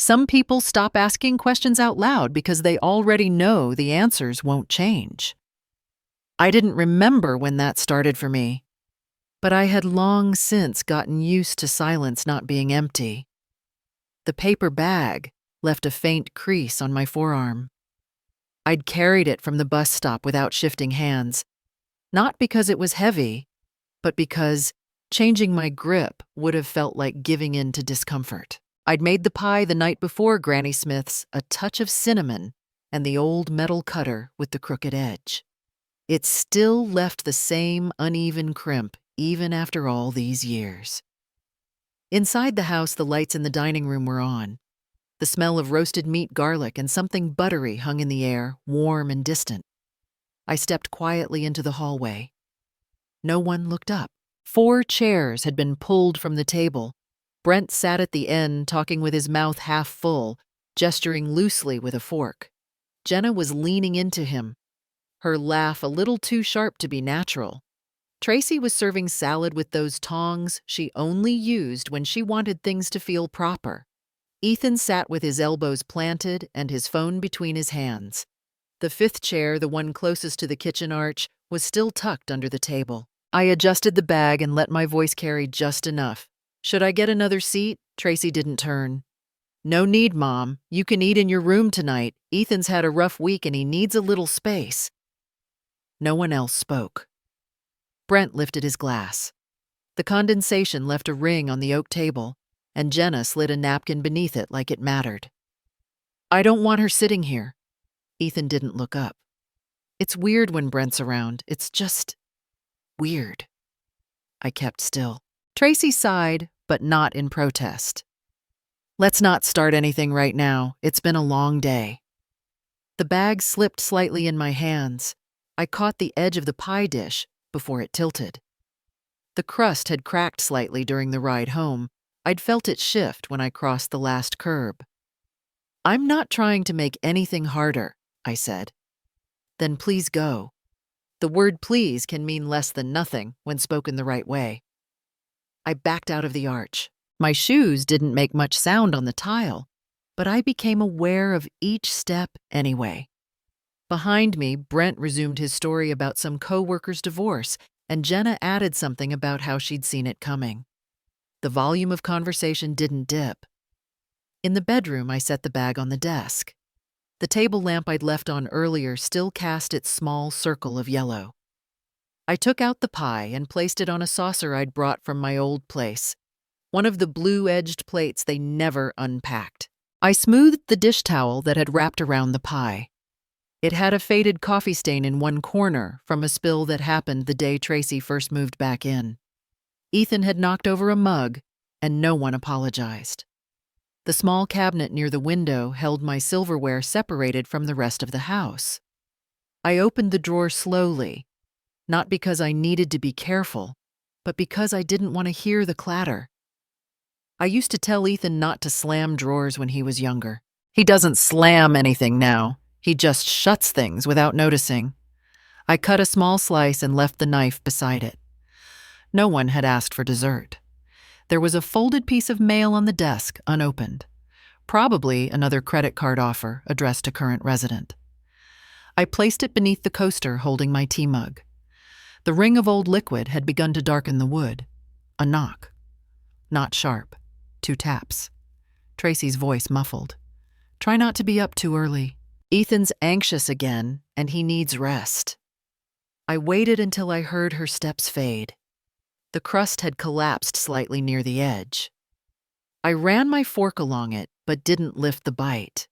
Some people stop asking questions out loud because they already know the answers won't change. I didn't remember when that started for me, but I had long since gotten used to silence not being empty. The paper bag left a faint crease on my forearm. I'd carried it from the bus stop without shifting hands, not because it was heavy, but because changing my grip would have felt like giving in to discomfort. I'd made the pie the night before Granny Smith's a touch of cinnamon and the old metal cutter with the crooked edge. It still left the same uneven crimp even after all these years. Inside the house, the lights in the dining room were on. The smell of roasted meat, garlic, and something buttery hung in the air, warm and distant. I stepped quietly into the hallway. No one looked up. 4 chairs had been pulled from the table. Brent sat at the end, talking with his mouth half full, gesturing loosely with a fork. Jenna was leaning into him, her laugh a little too sharp to be natural. Tracy was serving salad with those tongs she only used when she wanted things to feel proper. Ethan sat with his elbows planted and his phone between his hands. The 5th chair, the one closest to the kitchen arch, was still tucked under the table. I adjusted the bag and let my voice carry just enough. "Should I get another seat?" Tracy didn't turn. "No need, Mom. You can eat in your room tonight. Ethan's had a rough week and he needs a little space." No one else spoke. Brent lifted his glass. The condensation left a ring on the oak table, and Jenna slid a napkin beneath it like it mattered. "I don't want her sitting here." Ethan didn't look up. "It's weird when Brent's around. It's just weird." I kept still. Tracy sighed, but not in protest. "Let's not start anything right now. It's been a long day." The bag slipped slightly in my hands. I caught the edge of the pie dish before it tilted. The crust had cracked slightly during the ride home. I'd felt it shift when I crossed the last curb. "I'm not trying to make anything harder," I said. "Then please go." The word please can mean less than nothing when spoken the right way. I backed out of the arch. My shoes didn't make much sound on the tile, but I became aware of each step anyway. Behind me, Brent resumed his story about some co-worker's divorce, and Jenna added something about how she'd seen it coming. The volume of conversation didn't dip. In the bedroom, I set the bag on the desk. The table lamp I'd left on earlier still cast its small circle of yellow. I took out the pie and placed it on a saucer I'd brought from my old place, one of the blue-edged plates they never unpacked. I smoothed the dish towel that had wrapped around the pie. It had a faded coffee stain in one corner from a spill that happened the day Tracy first moved back in. Ethan had knocked over a mug, and no one apologized. The small cabinet near the window held my silverware separated from the rest of the house. I opened the drawer slowly, not because I needed to be careful, but because I didn't want to hear the clatter. I used to tell Ethan not to slam drawers when he was younger. He doesn't slam anything now. He just shuts things without noticing. I cut a small slice and left the knife beside it. No one had asked for dessert. There was a folded piece of mail on the desk, unopened. Probably another credit card offer addressed to current resident. I placed it beneath the coaster holding my tea mug. The ring of old liquid had begun to darken the wood. A knock. Not sharp. 2 taps. Tracy's voice muffled. "Try not to be up too early. Ethan's anxious again, and he needs rest." I waited until I heard her steps fade. The crust had collapsed slightly near the edge. I ran my fork along it, but didn't lift the bite.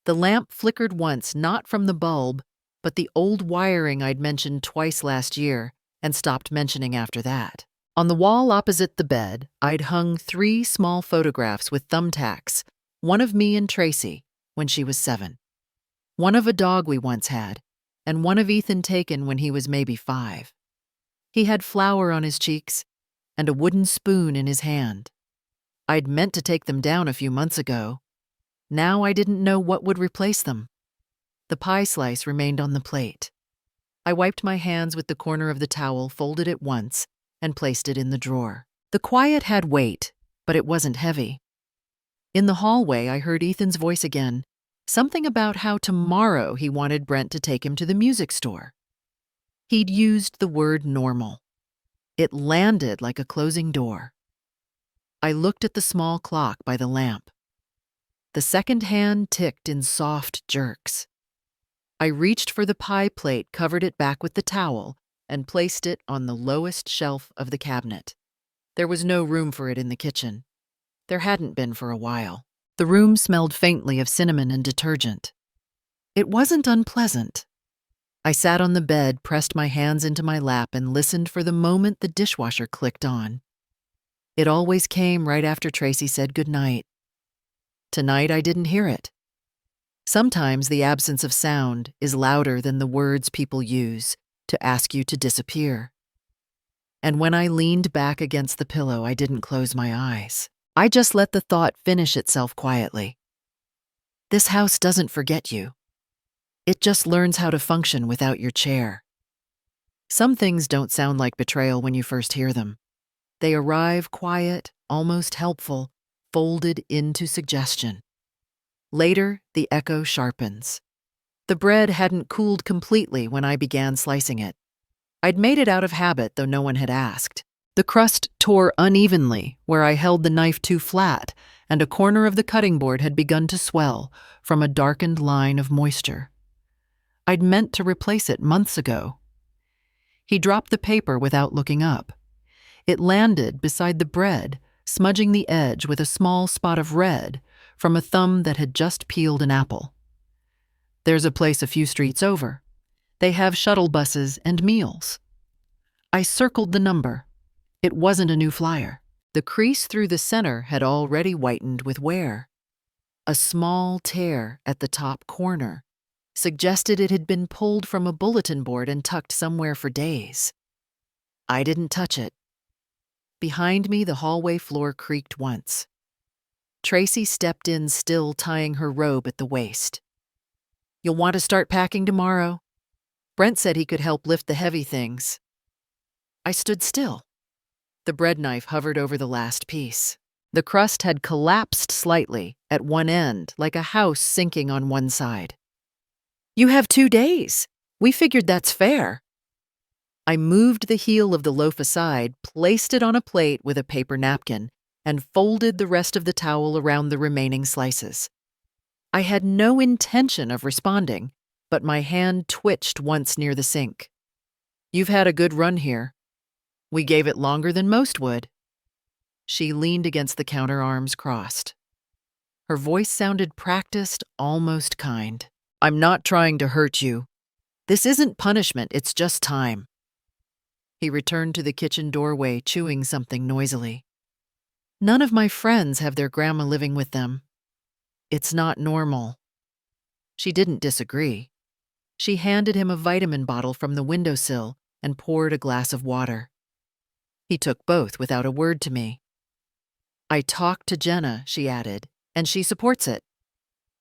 The lamp flickered once, not from the bulb, but the old wiring I'd mentioned twice last year, and stopped mentioning after that. On the wall opposite the bed, I'd hung 3 small photographs with thumbtacks, one of me and Tracy when she was 7, one of a dog we once had, and one of Ethan taken when he was maybe 5. He had flour on his cheeks and a wooden spoon in his hand. I'd meant to take them down a few months ago. Now I didn't know what would replace them. The pie slice remained on the plate. I wiped my hands with the corner of the towel, folded it once, and placed it in the drawer. The quiet had weight, but it wasn't heavy. In the hallway, I heard Ethan's voice again, something about how tomorrow he wanted Brent to take him to the music store. He'd used the word normal. It landed like a closing door. I looked at the small clock by the lamp. The second hand ticked in soft jerks. I reached for the pie plate, covered it back with the towel, and placed it on the lowest shelf of the cabinet. There was no room for it in the kitchen. There hadn't been for a while. The room smelled faintly of cinnamon and detergent. It wasn't unpleasant. I sat on the bed, pressed my hands into my lap, and listened for the moment the dishwasher clicked on. It always came right after Tracy said goodnight. Tonight I didn't hear it. Sometimes the absence of sound is louder than the words people use to ask you to disappear. And when I leaned back against the pillow, I didn't close my eyes. I just let the thought finish itself quietly. This house doesn't forget you. It just learns how to function without your chair. Some things don't sound like betrayal when you first hear them. They arrive quiet, almost helpful, folded into suggestion. Later, the echo sharpens. The bread hadn't cooled completely when I began slicing it. I'd made it out of habit, though no one had asked. The crust tore unevenly where I held the knife too flat, and a corner of the cutting board had begun to swell from a darkened line of moisture. I'd meant to replace it months ago. He dropped the paper without looking up. It landed beside the bread, smudging the edge with a small spot of red from a thumb that had just peeled an apple. There's a place a few streets over. They have shuttle buses and meals. I circled the number. It wasn't a new flyer. The crease through the center had already whitened with wear. A small tear at the top corner suggested it had been pulled from a bulletin board and tucked somewhere for days. I didn't touch it. Behind me, the hallway floor creaked once. Tracy stepped in, still tying her robe at the waist. "You'll want to start packing tomorrow." Brent said he could help lift the heavy things. I stood still. The bread knife hovered over the last piece. The crust had collapsed slightly at one end, like a house sinking on one side. "You have 2 days. We figured that's fair." I moved the heel of the loaf aside, placed it on a plate with a paper napkin, and folded the rest of the towel around the remaining slices. I had no intention of responding, but my hand twitched once near the sink. "You've had a good run here. We gave it longer than most would." She leaned against the counter, arms crossed. Her voice sounded practiced, almost kind. "I'm not trying to hurt you. This isn't punishment, it's just time." He returned to the kitchen doorway, chewing something noisily. "None of my friends have their grandma living with them. It's not normal." She didn't disagree. She handed him a vitamin bottle from the windowsill and poured a glass of water. He took both without a word to me. "I talked to Jenna," she added, "and she supports it.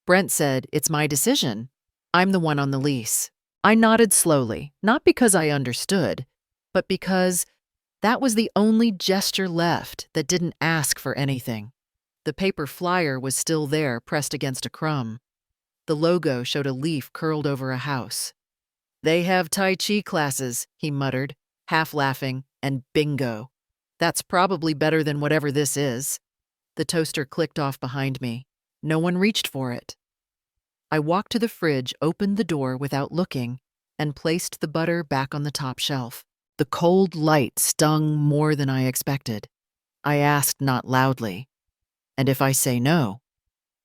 Brent said, it's my decision. I'm the one on the lease." I nodded slowly, not because I understood, but because that was the only gesture left that didn't ask for anything. The paper flyer was still there, pressed against a crumb. The logo showed a leaf curled over a house. "They have Tai Chi classes," he muttered, half laughing, and bingo. That's probably better than whatever this is. The toaster clicked off behind me. No one reached for it. I walked to the fridge, opened the door without looking, and placed the butter back on the top shelf. The cold light stung more than I expected. I asked, not loudly, "And if I say no?"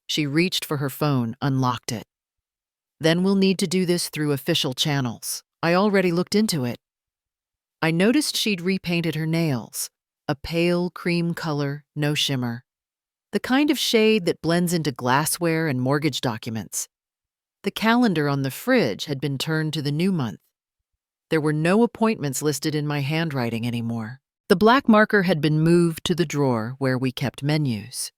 She reached for her phone, unlocked it. "Then we'll need to do this through official channels. I already looked into it." I noticed she'd repainted her nails, a pale cream color, no shimmer. The kind of shade that blends into glassware and mortgage documents. The calendar on the fridge had been turned to the new month. There were no appointments listed in my handwriting anymore. The black marker had been moved to the drawer where we kept menus.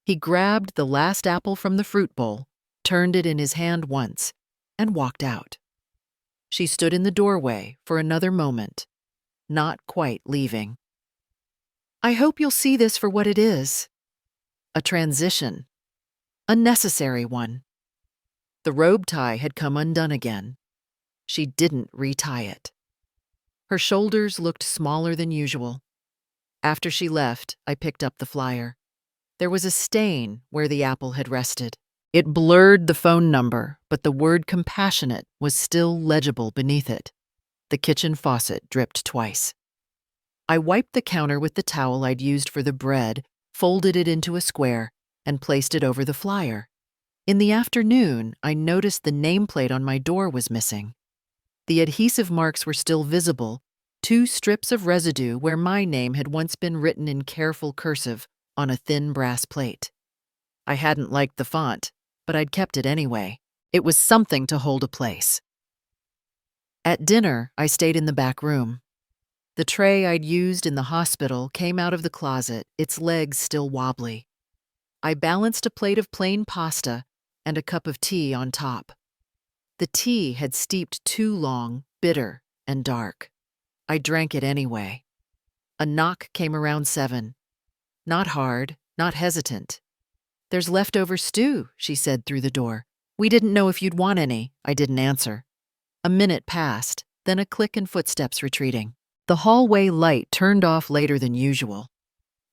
He grabbed the last apple from the fruit bowl, turned it in his hand once, and walked out. She stood in the doorway for another moment, not quite leaving. "I hope you'll see this for what it is." A transition. A necessary one. The robe tie had come undone again. She didn't retie it. Her shoulders looked smaller than usual. After she left, I picked up the flyer. There was a stain where the apple had rested. It blurred the phone number, but the word compassionate was still legible beneath it. The kitchen faucet dripped twice. I wiped the counter with the towel I'd used for the bread, folded it into a square, and placed it over the flyer. In the afternoon, I noticed the nameplate on my door was missing. The adhesive marks were still visible, 2 strips of residue where my name had once been written in careful cursive on a thin brass plate. I hadn't liked the font, but I'd kept it anyway. It was something to hold a place. At dinner, I stayed in the back room. The tray I'd used in the hospital came out of the closet, its legs still wobbly. I balanced a plate of plain pasta and a cup of tea on top. The tea had steeped too long, bitter and dark. I drank it anyway. A knock came around 7. Not hard, not hesitant. "There's leftover stew," she said through the door. "We didn't know if you'd want any." I didn't answer. A minute passed, then a click and footsteps retreating. The hallway light turned off later than usual.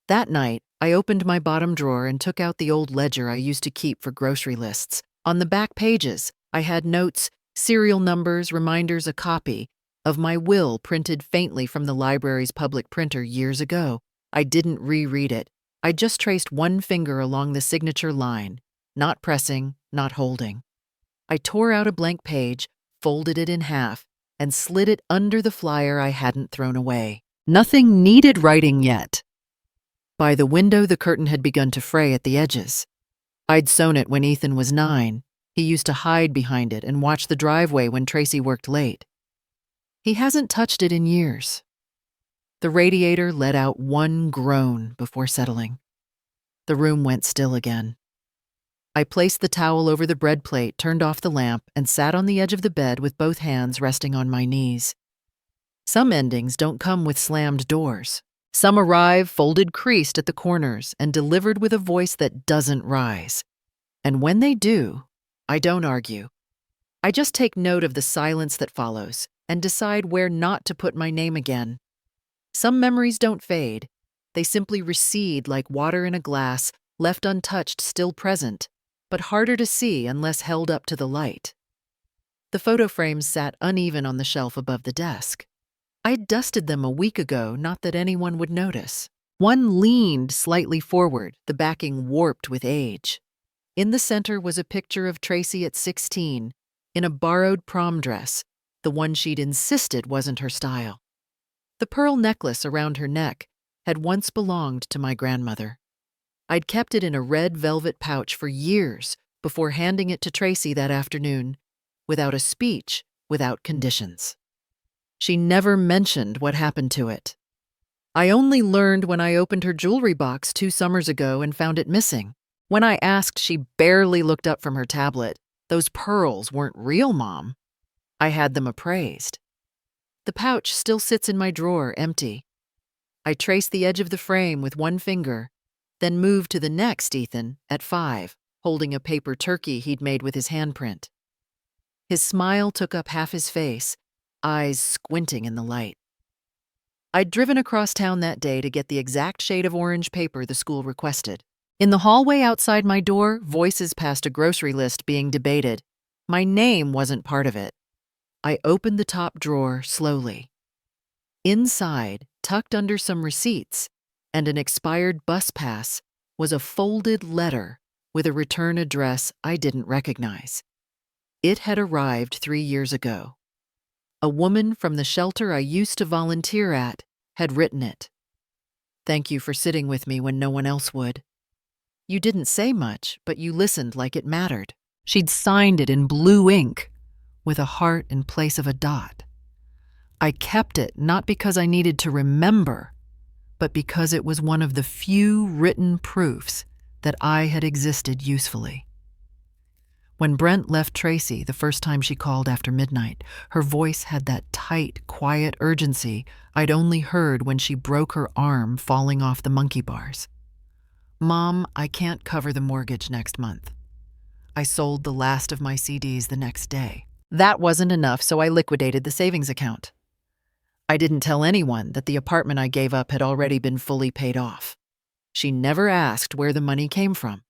That night, I opened my bottom drawer and took out the old ledger I used to keep for grocery lists. On the back pages, I had notes, serial numbers, reminders, a copy of my will printed faintly from the library's public printer years ago. I didn't reread it. I just traced one finger along the signature line, not pressing, not holding. I tore out a blank page, folded it in half, and slid it under the flyer I hadn't thrown away. Nothing needed writing yet. By the window, the curtain had begun to fray at the edges. I'd sewn it when Ethan was 9. He used to hide behind it and watch the driveway when Tracy worked late. He hasn't touched it in years. The radiator let out one groan before settling. The room went still again. I placed the towel over the bread plate, turned off the lamp, and sat on the edge of the bed with both hands resting on my knees. Some endings don't come with slammed doors. Some arrive folded creased at the corners and delivered with a voice that doesn't rise. And when they do, I don't argue. I just take note of the silence that follows and decide where not to put my name again. Some memories don't fade. They simply recede like water in a glass, left untouched, still present, but harder to see unless held up to the light. The photo frames sat uneven on the shelf above the desk. I'd dusted them a week ago, not that anyone would notice. One leaned slightly forward, the backing warped with age. In the center was a picture of Tracy at 16, in a borrowed prom dress, the one she'd insisted wasn't her style. The pearl necklace around her neck had once belonged to my grandmother. I'd kept it in a red velvet pouch for years before handing it to Tracy that afternoon, without a speech, without conditions. She never mentioned what happened to it. I only learned when I opened her jewelry box 2 summers ago and found it missing. When I asked, she barely looked up from her tablet. "Those pearls weren't real, Mom." I had them appraised. The pouch still sits in my drawer, empty. I traced the edge of the frame with one finger, then moved to the next Ethan at 5, holding a paper turkey he'd made with his handprint. His smile took up half his face, eyes squinting in the light. I'd driven across town that day to get the exact shade of orange paper the school requested. In the hallway outside my door, voices passed a grocery list being debated. My name wasn't part of it. I opened the top drawer slowly. Inside, tucked under some receipts and an expired bus pass, was a folded letter with a return address I didn't recognize. It had arrived 3 years ago. A woman from the shelter I used to volunteer at had written it. "Thank you for sitting with me when no one else would. You didn't say much, but you listened like it mattered." She'd signed it in blue ink, with a heart in place of a dot. I kept it not because I needed to remember, but because it was one of the few written proofs that I had existed usefully. When Brent left Tracy the first time she called after midnight, her voice had that tight, quiet urgency I'd only heard when she broke her arm falling off the monkey bars. "Mom, I can't cover the mortgage next month." I sold the last of my CDs the next day. That wasn't enough, so I liquidated the savings account. I didn't tell anyone that the apartment I gave up had already been fully paid off. She never asked where the money came from.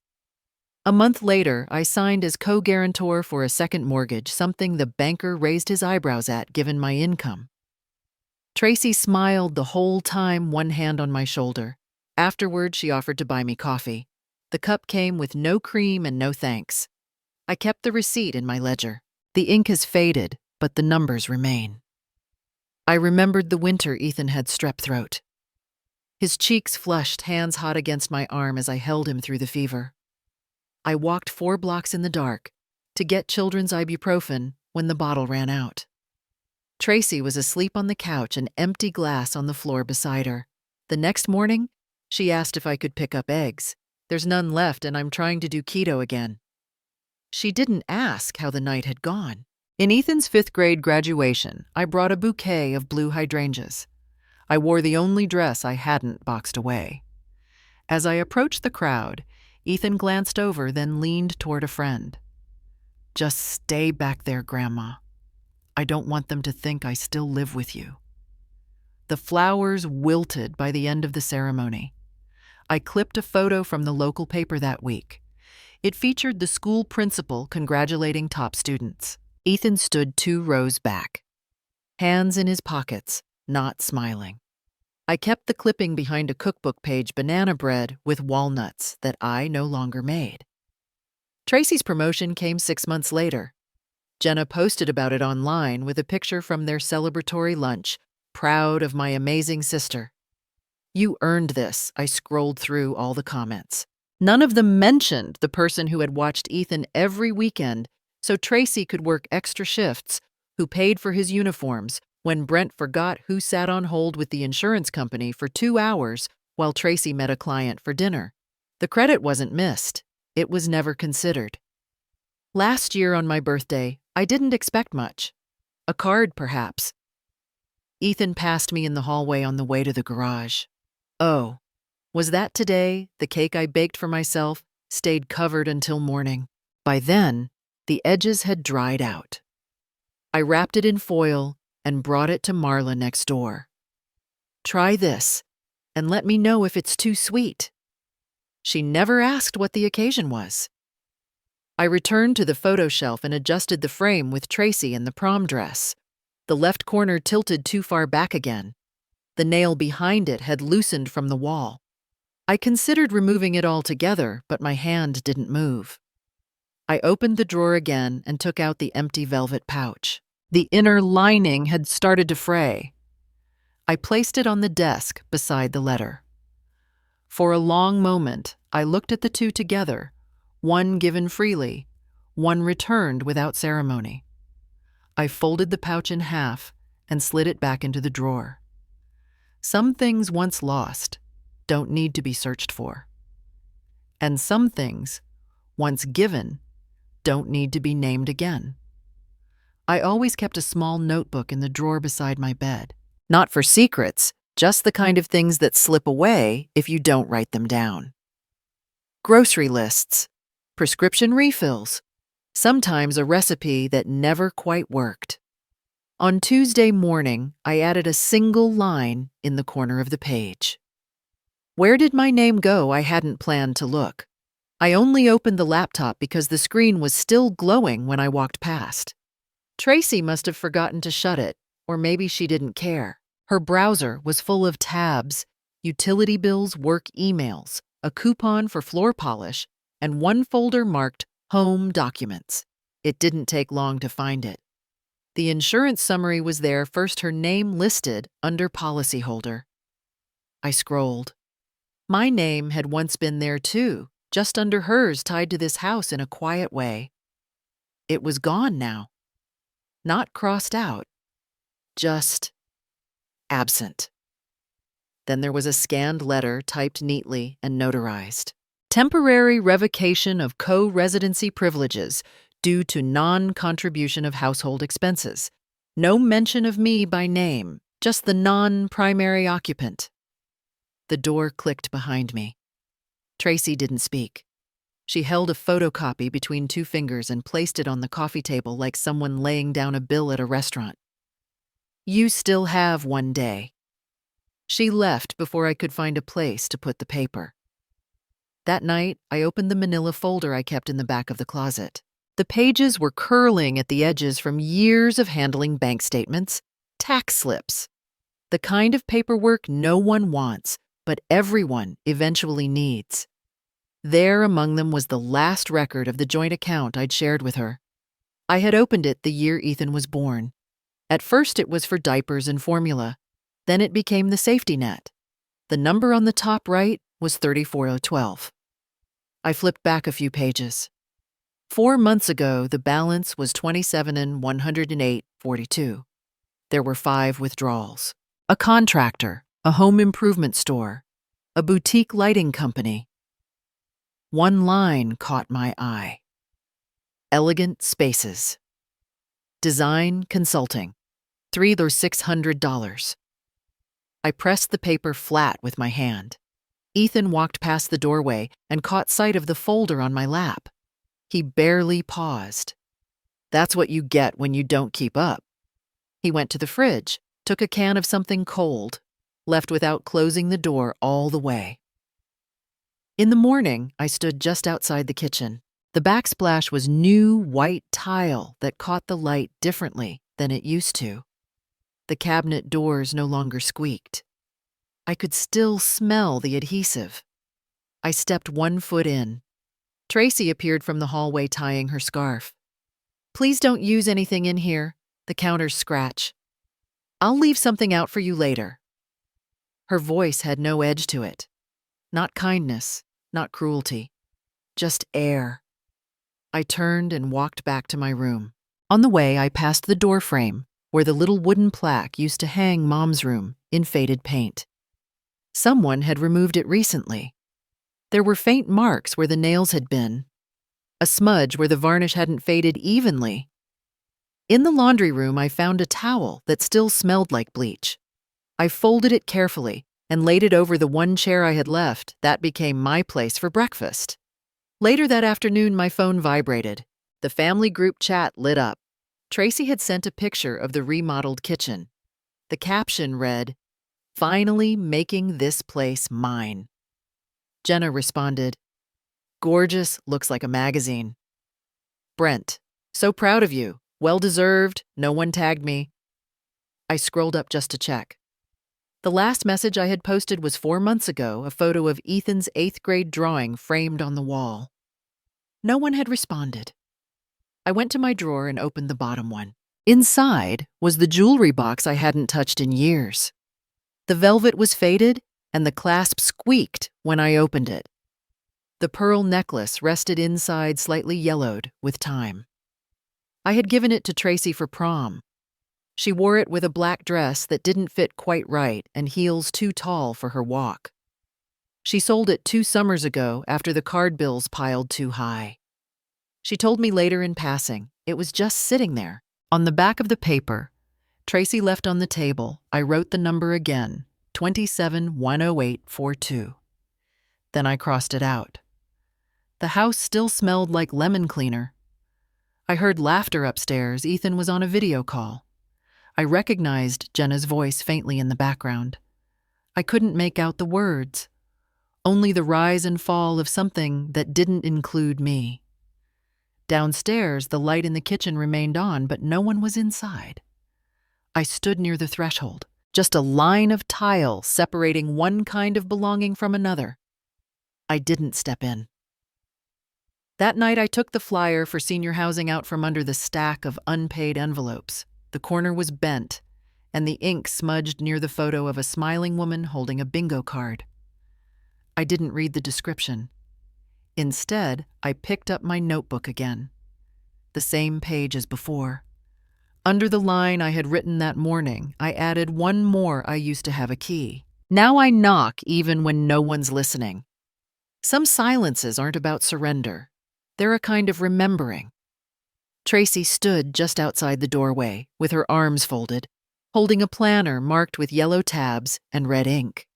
A month later, I signed as co-guarantor for a second mortgage, something the banker raised his eyebrows at given my income. Tracy smiled the whole time, one hand on my shoulder. Afterward, she offered to buy me coffee. The cup came with no cream and no thanks. I kept the receipt in my ledger. The ink has faded, but the numbers remain. I remembered the winter Ethan had strep throat. His cheeks flushed, hands hot against my arm as I held him through the fever. I walked 4 blocks in the dark to get children's ibuprofen when the bottle ran out. Tracy was asleep on the couch, an empty glass on the floor beside her. The next morning, she asked if I could pick up eggs. There's none left and I'm trying to do keto again. She didn't ask how the night had gone. In Ethan's 5th grade graduation, I brought a bouquet of blue hydrangeas. I wore the only dress I hadn't boxed away. As I approached the crowd, Ethan glanced over, then leaned toward a friend. "Just stay back there, Grandma. I don't want them to think I still live with you." The flowers wilted by the end of the ceremony. I clipped a photo from the local paper that week. It featured the school principal congratulating top students. Ethan stood 2 rows back, hands in his pockets, not smiling. I kept the clipping behind a cookbook page, banana bread with walnuts, that I no longer made. Tracy's promotion came 6 months later. Jenna posted about it online with a picture from their celebratory lunch, proud of my amazing sister. "You earned this," I scrolled through all the comments. None of them mentioned the person who had watched Ethan every weekend so Tracy could work extra shifts, who paid for his uniforms when Brent forgot who sat on hold with the insurance company for 2 hours while Tracy met a client for dinner. The credit wasn't missed. It was never considered. Last year on my birthday, I didn't expect much. A card, perhaps. Ethan passed me in the hallway on the way to the garage. Oh, was that today the cake I baked for myself stayed covered until morning? By then, the edges had dried out. I wrapped it in foil and brought it to Marla next door. "Try this, and let me know if it's too sweet." She never asked what the occasion was. I returned to the photo shelf and adjusted the frame with Tracy in the prom dress. The left corner tilted too far back again. The nail behind it had loosened from the wall. I considered removing it altogether, but my hand didn't move. I opened the drawer again and took out the empty velvet pouch. The inner lining had started to fray. I placed it on the desk beside the letter. For a long moment, I looked at the two together, one given freely, one returned without ceremony. I folded the pouch in half and slid it back into the drawer. Some things once lost don't need to be searched for. And some things, once given, don't need to be named again. I always kept a small notebook in the drawer beside my bed. Not for secrets, just the kind of things that slip away if you don't write them down. Grocery lists, prescription refills, sometimes a recipe that never quite worked. On Tuesday morning, I added a single line in the corner of the page. Where did my name go? I hadn't planned to look. I only opened the laptop because the screen was still glowing when I walked past. Tracy must have forgotten to shut it, or maybe she didn't care. Her browser was full of tabs, utility bills, work emails, a coupon for floor polish, and one folder marked Home Documents. It didn't take long to find it. The insurance summary was there, first her name listed under policyholder. I scrolled. My name had once been there too, just under hers, tied to this house in a quiet way. It was gone now. Not crossed out, just absent. Then there was a scanned letter typed neatly and notarized. Temporary revocation of co-residency privileges due to non-contribution of household expenses. No mention of me by name, just the non-primary occupant. The door clicked behind me. Tracy didn't speak. She held a photocopy between two fingers and placed it on the coffee table like someone laying down a bill at a restaurant. You still have one day. She left before I could find a place to put the paper. That night, I opened the manila folder I kept in the back of the closet. The pages were curling at the edges from years of handling bank statements, tax slips, the kind of paperwork no one wants, but everyone eventually needs. There among them was the last record of the joint account I'd shared with her. I had opened it the year Ethan was born. At first it was for diapers and formula. Then it became the safety net. The number on the top right was 34012. I flipped back a few pages. 4 months ago, the balance was $27 and $108.42. There were 5 withdrawals. A contractor, a home improvement store, a boutique lighting company. One line caught my eye. Elegant Spaces. Design Consulting. $300 or $600. I pressed the paper flat with my hand. Ethan walked past the doorway and caught sight of the folder on my lap. He barely paused. That's what you get when you don't keep up. He went to the fridge, took a can of something cold, left without closing the door all the way. In the morning, I stood just outside the kitchen. The backsplash was new white tile that caught the light differently than it used to. The cabinet doors no longer squeaked. I could still smell the adhesive. I stepped 1 foot in. Tracy appeared from the hallway tying her scarf. Please don't use anything in here. The counters scratch. I'll leave something out for you later. Her voice had no edge to it. Not kindness, not cruelty. Just air. I turned and walked back to my room. On the way, I passed the door frame, where the little wooden plaque used to hang Mom's room in faded paint. Someone had removed it recently. There were faint marks where the nails had been, a smudge where the varnish hadn't faded evenly. In the laundry room, I found a towel that still smelled like bleach. I folded it carefully and laid it over the one chair I had left. That became my place for breakfast. Later that afternoon, my phone vibrated. The family group chat lit up. Tracy had sent a picture of the remodeled kitchen. The caption read, "Finally making this place mine." Jenna responded, "Gorgeous, looks like a magazine." Brent, "So proud of you. Well deserved. No one tagged me." I scrolled up just to check. The last message I had posted was 4 months ago, a photo of Ethan's 8th grade drawing framed on the wall. No one had responded. I went to my drawer and opened the bottom one. Inside was the jewelry box I hadn't touched in years. The velvet was faded, and the clasp squeaked when I opened it. The pearl necklace rested inside, slightly yellowed with time. I had given it to Tracy for prom. She wore it with a black dress that didn't fit quite right and heels too tall for her walk. She sold it 2 summers ago after the card bills piled too high. She told me later in passing, it was just sitting there. On the back of the paper, Tracy left on the table, I wrote the number again, 2710842. Then I crossed it out. The house still smelled like lemon cleaner. I heard laughter upstairs. Ethan was on a video call. I recognized Jenna's voice faintly in the background. I couldn't make out the words, only the rise and fall of something that didn't include me. Downstairs, the light in the kitchen remained on, but no one was inside. I stood near the threshold, just a line of tile separating one kind of belonging from another. I didn't step in. That night, I took the flyer for senior housing out from under the stack of unpaid envelopes. The corner was bent, and the ink smudged near the photo of a smiling woman holding a bingo card. I didn't read the description. Instead, I picked up my notebook again. The same page as before. Under the line I had written that morning, I added one more. I used to have a key. Now I knock even when no one's listening. Some silences aren't about surrender. They're a kind of remembering. Tracy stood just outside the doorway, with her arms folded, holding a planner marked with yellow tabs and red ink.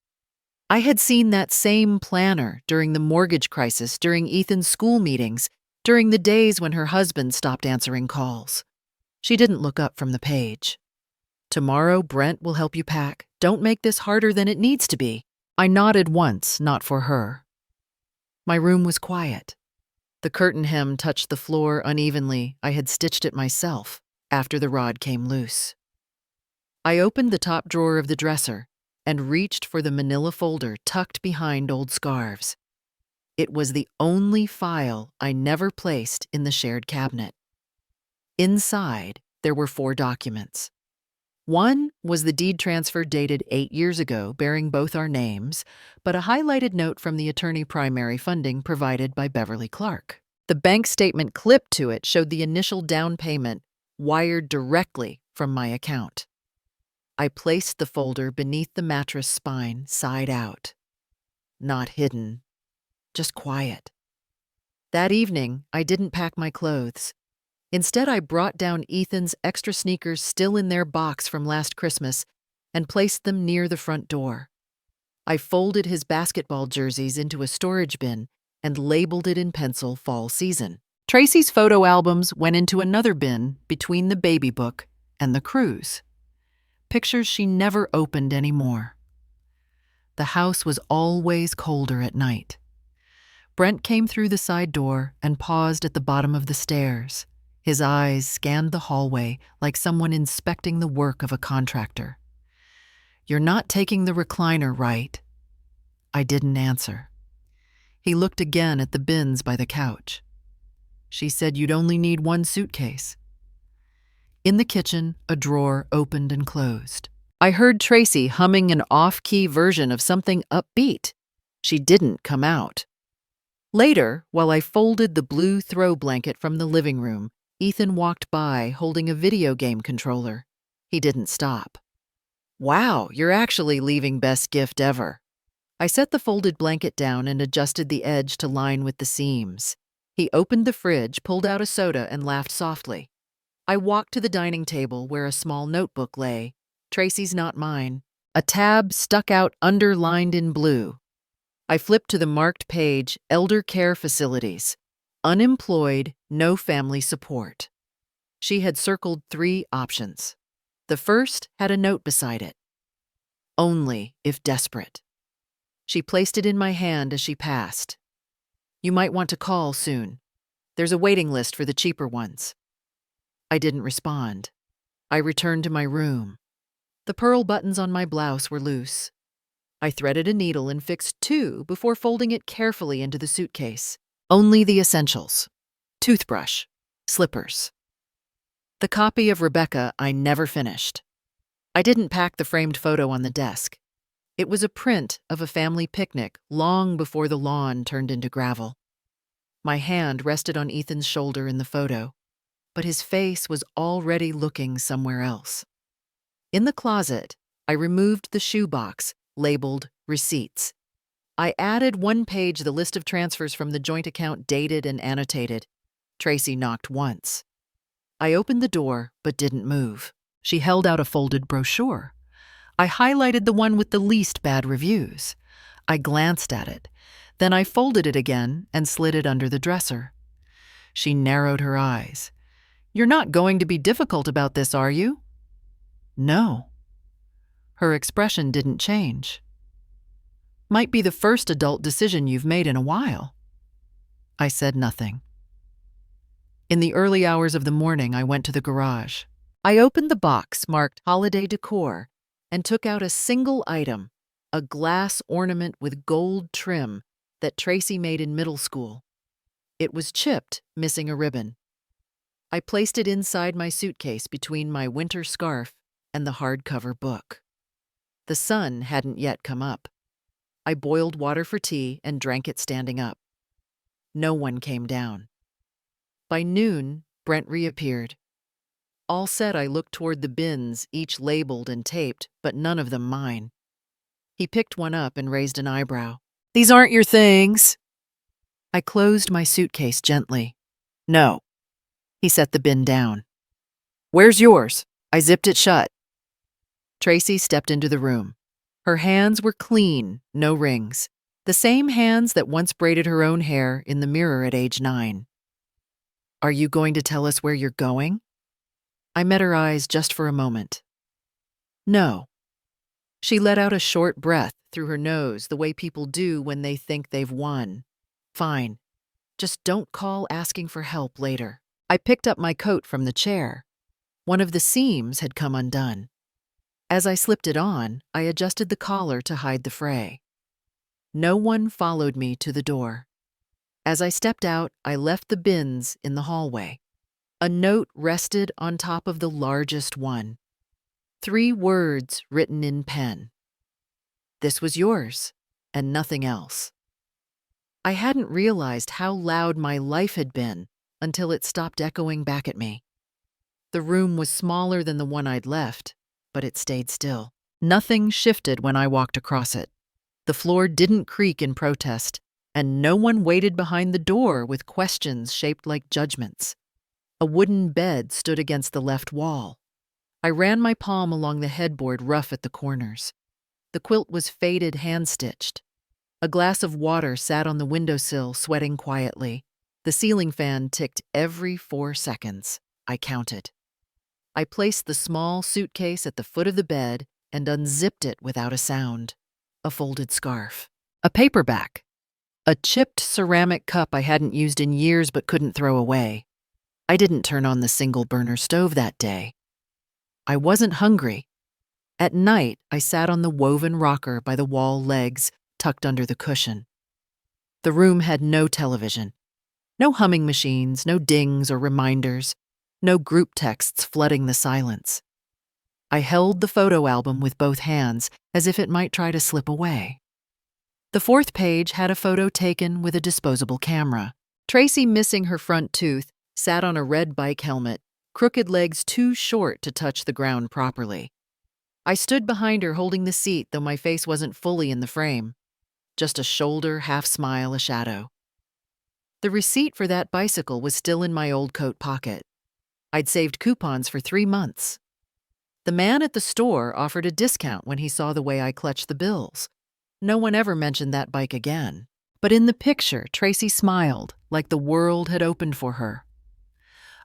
I had seen that same planner during the mortgage crisis, during Ethan's school meetings, during the days when her husband stopped answering calls. She didn't look up from the page. "Tomorrow, Brent will help you pack. Don't make this harder than it needs to be." I nodded once, not for her. My room was quiet. The curtain hem touched the floor unevenly. I had stitched it myself after the rod came loose. I opened the top drawer of the dresser and reached for the manila folder tucked behind old scarves. It was the only file I never placed in the shared cabinet. Inside, there were 4 documents. One was the deed transfer dated 8 years ago, bearing both our names, but a highlighted note from the attorney primary funding provided by Beverly Clark. The bank statement clipped to it showed the initial down payment wired directly from my account. I placed the folder beneath the mattress spine, side out. Not hidden, just quiet. That evening, I didn't pack my clothes. Instead, I brought down Ethan's extra sneakers still in their box from last Christmas and placed them near the front door. I folded his basketball jerseys into a storage bin and labeled it in pencil "Fall Season." Tracy's photo albums went into another bin between the baby book and the cruise. Pictures she never opened anymore. The house was always colder at night. Brent came through the side door and paused at the bottom of the stairs. His eyes scanned the hallway like someone inspecting the work of a contractor. "You're not taking the recliner, right?" I didn't answer. He looked again at the bins by the couch. "She said you'd only need 1 suitcase." In the kitchen, a drawer opened and closed. I heard Tracy humming an off-key version of something upbeat. She didn't come out. Later, while I folded the blue throw blanket from the living room, Ethan walked by holding a video game controller. He didn't stop. "Wow, you're actually leaving best gift ever." I set the folded blanket down and adjusted the edge to line with the seams. He opened the fridge, pulled out a soda, and laughed softly. I walked to the dining table where a small notebook lay. Tracy's, not mine. A tab stuck out underlined in blue. I flipped to the marked page, Elder Care Facilities. Unemployed, no family support. She had circled 3 options. The first had a note beside it. "Only if desperate." She placed it in my hand as she passed. "You might want to call soon. There's a waiting list for the cheaper ones." I didn't respond. I returned to my room. The pearl buttons on my blouse were loose. I threaded a needle and fixed 2 before folding it carefully into the suitcase. Only the essentials: toothbrush, slippers. The copy of Rebecca I never finished. I didn't pack the framed photo on the desk. It was a print of a family picnic long before the lawn turned into gravel. My hand rested on Ethan's shoulder in the photo, but his face was already looking somewhere else. In the closet, I removed the shoebox labeled Receipts. I added 1 page the list of transfers from the joint account dated and annotated. Tracy knocked once. I opened the door but didn't move. She held out a folded brochure. I highlighted the one with the least bad reviews. I glanced at it. Then I folded it again and slid it under the dresser. She narrowed her eyes. "You're not going to be difficult about this, are you?" "No." Her expression didn't change. "Might be the first adult decision you've made in a while." I said nothing. In the early hours of the morning, I went to the garage. I opened the box marked Holiday Decor and took out a single item, a glass ornament with gold trim that Tracy made in middle school. It was chipped, missing a ribbon. I placed it inside my suitcase between my winter scarf and the hardcover book. The sun hadn't yet come up. I boiled water for tea and drank it standing up. No one came down. By noon, Brent reappeared. All set, I looked toward the bins, each labeled and taped, but none of them mine. He picked one up and raised an eyebrow. "These aren't your things." I closed my suitcase gently. "No." He set the bin down. "Where's yours?" I zipped it shut. Tracy stepped into the room. Her hands were clean, no rings. The same hands that once braided her own hair in the mirror at age 9. "Are you going to tell us where you're going?" I met her eyes just for a moment. "No." She let out a short breath through her nose, the way people do when they think they've won. "Fine. Just don't call asking for help later." I picked up my coat from the chair. One of the seams had come undone. As I slipped it on, I adjusted the collar to hide the fray. No one followed me to the door. As I stepped out, I left the bins in the hallway. A note rested on top of the largest one. 3 words written in pen. "This was yours, and nothing else." I hadn't realized how loud my life had been until it stopped echoing back at me. The room was smaller than the one I'd left, but it stayed still. Nothing shifted when I walked across it. The floor didn't creak in protest, and no one waited behind the door with questions shaped like judgments. A wooden bed stood against the left wall. I ran my palm along the headboard, rough at the corners. The quilt was faded, hand-stitched. A glass of water sat on the windowsill, sweating quietly. The ceiling fan ticked every 4 seconds. I counted. I placed the small suitcase at the foot of the bed and unzipped it without a sound. A folded scarf. A paperback. A chipped ceramic cup I hadn't used in years but couldn't throw away. I didn't turn on the single-burner stove that day. I wasn't hungry. At night, I sat on the woven rocker by the wall legs, tucked under the cushion. The room had no television. No humming machines, no dings or reminders, no group texts flooding the silence. I held the photo album with both hands, as if it might try to slip away. The 4th page had a photo taken with a disposable camera. Tracy, missing her front tooth, sat on a red bike helmet, crooked legs too short to touch the ground properly. I stood behind her holding the seat, though my face wasn't fully in the frame. Just a shoulder, half smile, a shadow. The receipt for that bicycle was still in my old coat pocket. I'd saved coupons for 3 months. The man at the store offered a discount when he saw the way I clutched the bills. No one ever mentioned that bike again. But in the picture, Tracy smiled, like the world had opened for her.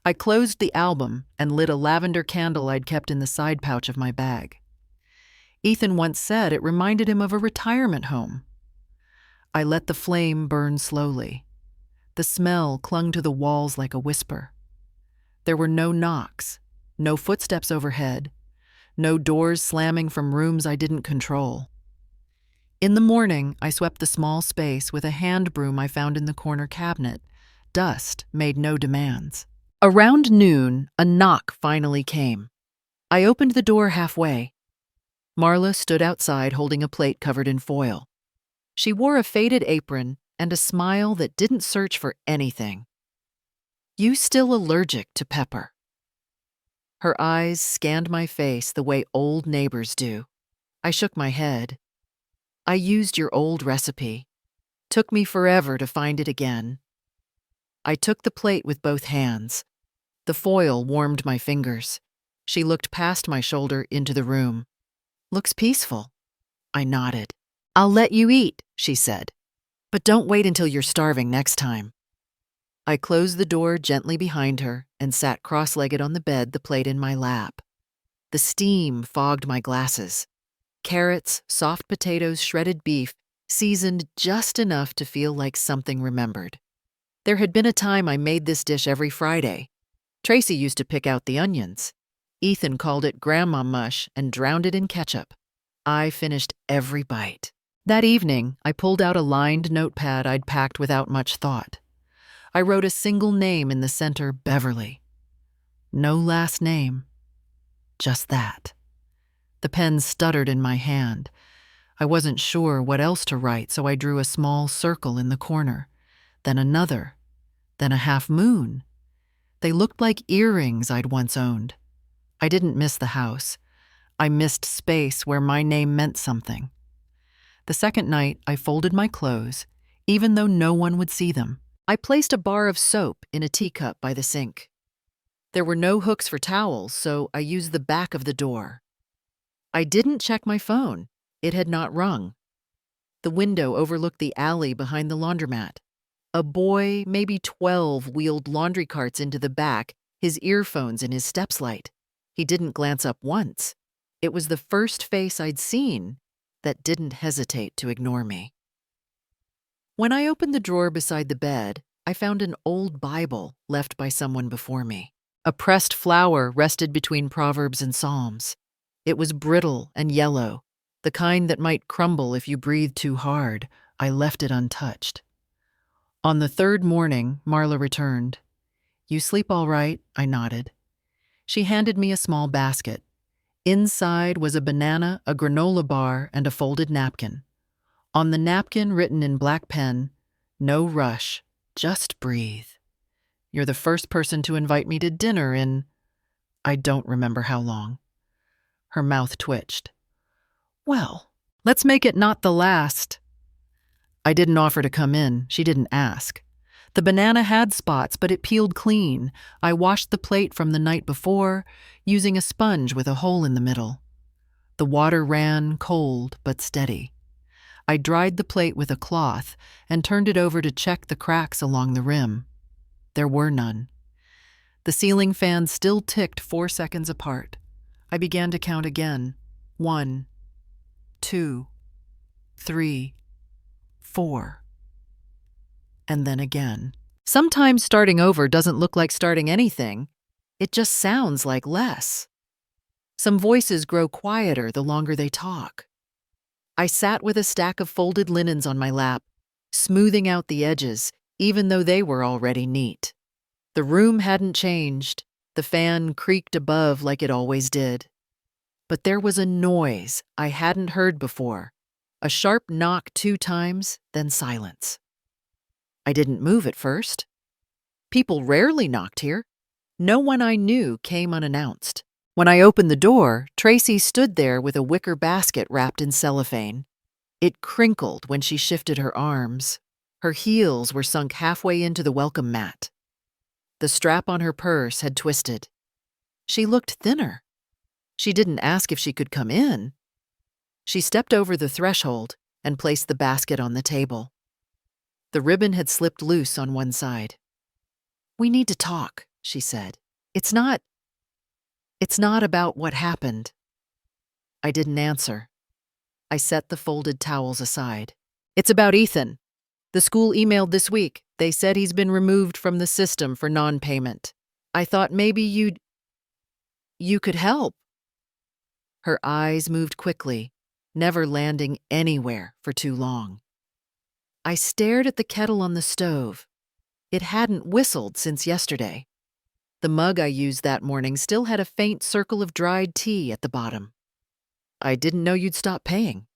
I closed the album and lit a lavender candle I'd kept in the side pouch of my bag. Ethan once said it reminded him of a retirement home. I let the flame burn slowly. The smell clung to the walls like a whisper. There were no knocks, no footsteps overhead, no doors slamming from rooms I didn't control. In the morning, I swept the small space with a hand broom I found in the corner cabinet. Dust made no demands. Around noon, a knock finally came. I opened the door halfway. Marla stood outside holding a plate covered in foil. She wore a faded apron and a smile that didn't search for anything. "You still allergic to pepper?" Her eyes scanned my face the way old neighbors do. I shook my head. "I used your old recipe. Took me forever to find it again." I took the plate with both hands. The foil warmed my fingers. She looked past my shoulder into the room. "Looks peaceful." I nodded. "I'll let you eat," she said. "But don't wait until you're starving next time." I closed the door gently behind her and sat cross-legged on the bed, the plate in my lap. The steam fogged my glasses. Carrots, soft potatoes, shredded beef, seasoned just enough to feel like something remembered. There had been a time I made this dish every Friday. Tracy used to pick out the onions. Ethan called it grandma mush and drowned it in ketchup. I finished every bite. That evening, I pulled out a lined notepad I'd packed without much thought. I wrote a single name in the center, Beverly. No last name, just that. The pen stuttered in my hand. I wasn't sure what else to write, so I drew a small circle in the corner, then another, then a half moon. They looked like earrings I'd once owned. I didn't miss the house. I missed space where my name meant something. The second night, I folded my clothes, even though no one would see them. I placed a bar of soap in a teacup by the sink. There were no hooks for towels, so I used the back of the door. I didn't check my phone. It had not rung. The window overlooked the alley behind the laundromat. A boy, maybe 12, wheeled laundry carts into the back, his earphones in his stepslight. He didn't glance up once. It was the first face I'd seen that didn't hesitate to ignore me. When I opened the drawer beside the bed, I found an old Bible left by someone before me. A pressed flower rested between Proverbs and Psalms. It was brittle and yellow, the kind that might crumble if you breathed too hard. I left it untouched. On the third morning, Marla returned. "You sleep all right?" I nodded. She handed me a small basket. Inside was a banana, a granola bar, and a folded napkin. On the napkin, written in black pen, "No rush, just breathe. You're the first person to invite me to dinner in—" I don't remember how long. Her mouth twitched. "Well, let's make it not the last." I didn't offer to come in. She didn't ask. The banana had spots, but it peeled clean. I washed the plate from the night before, using a sponge with a hole in the middle. The water ran cold but steady. I dried the plate with a cloth and turned it over to check the cracks along the rim. There were none. The ceiling fan still ticked 4 seconds apart. I began to count again. 1, 2, 3, 4. And then again. Sometimes starting over doesn't look like starting anything. It just sounds like less. Some voices grow quieter the longer they talk. I sat with a stack of folded linens on my lap, smoothing out the edges, even though they were already neat. The room hadn't changed. The fan creaked above like it always did. But there was a noise I hadn't heard before. A sharp knock 2 times, then silence. I didn't move at first. People rarely knocked here. No one I knew came unannounced. When I opened the door, Tracy stood there with a wicker basket wrapped in cellophane. It crinkled when she shifted her arms. Her heels were sunk halfway into the welcome mat. The strap on her purse had twisted. She looked thinner. She didn't ask if she could come in. She stepped over the threshold and placed the basket on the table. The ribbon had slipped loose on one side. "We need to talk," she said. It's not about what happened." I didn't answer. I set the folded towels aside. "It's about Ethan. The school emailed this week. They said he's been removed from the system for non-payment. I thought maybe you could help." Her eyes moved quickly, never landing anywhere for too long. I stared at the kettle on the stove. It hadn't whistled since yesterday. The mug I used that morning still had a faint circle of dried tea at the bottom. "I didn't know you'd stop paying.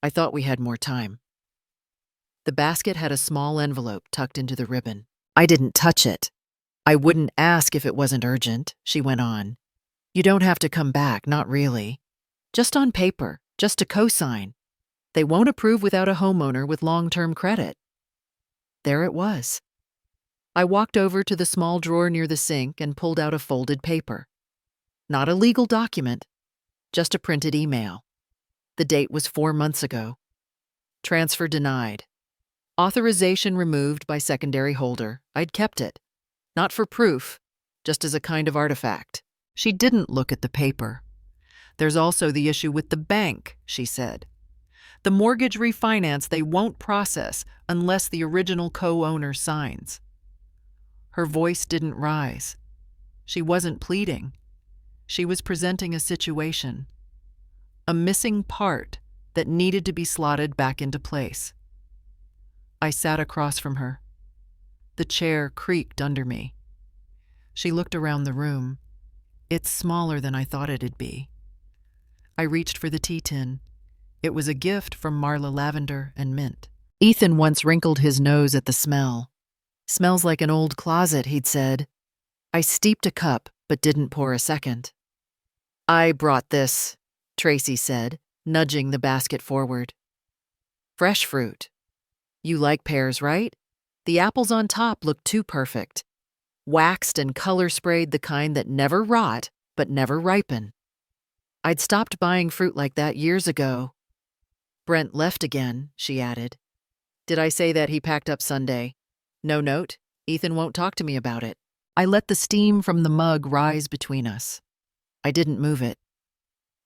I thought we had more time." The basket had a small envelope tucked into the ribbon. I didn't touch it. "I wouldn't ask if it wasn't urgent," she went on. "You don't have to come back, not really. Just on paper, just to co-sign. They won't approve without a homeowner with long-term credit." There it was. I walked over to the small drawer near the sink and pulled out a folded paper. Not a legal document, just a printed email. The date was 4 months ago. Transfer denied. Authorization removed by secondary holder. I'd kept it. Not for proof, just as a kind of artifact. She didn't look at the paper. "There's also the issue with the bank," she said. "The mortgage refinance they won't process unless the original co-owner signs." Her voice didn't rise. She wasn't pleading. She was presenting a situation. A missing part that needed to be slotted back into place. I sat across from her. The chair creaked under me. She looked around the room. "It's smaller than I thought it'd be." I reached for the tea tin. It was a gift from Marla Lavender and Mint. Ethan once wrinkled his nose at the smell. "Smells like an old closet," he'd said. I steeped a cup, but didn't pour a second. "I brought this," Tracy said, nudging the basket forward. "Fresh fruit. You like pears, right? The apples on top look too perfect. Waxed and color-sprayed, the kind that never rot, but never ripen. I'd stopped buying fruit like that years ago." Brent left again, she added. Did I say that he packed up Sunday? No note? Ethan won't talk to me about it. I let the steam from the mug rise between us. I didn't move it.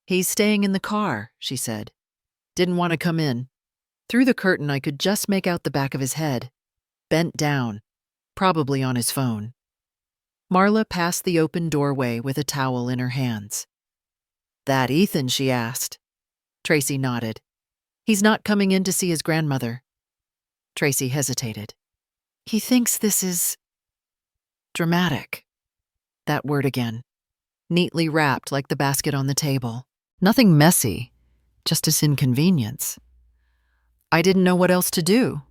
He's staying in the car, she said. Didn't want to come in. Through the curtain, I could just make out the back of his head, bent down, probably on his phone. Marla passed the open doorway with a towel in her hands. That Ethan, she asked. Tracy nodded. He's not coming in to see his grandmother. Tracy hesitated. He thinks this is dramatic. That word again. Neatly wrapped like the basket on the table. Nothing messy, just as inconvenience. I didn't know what else to do,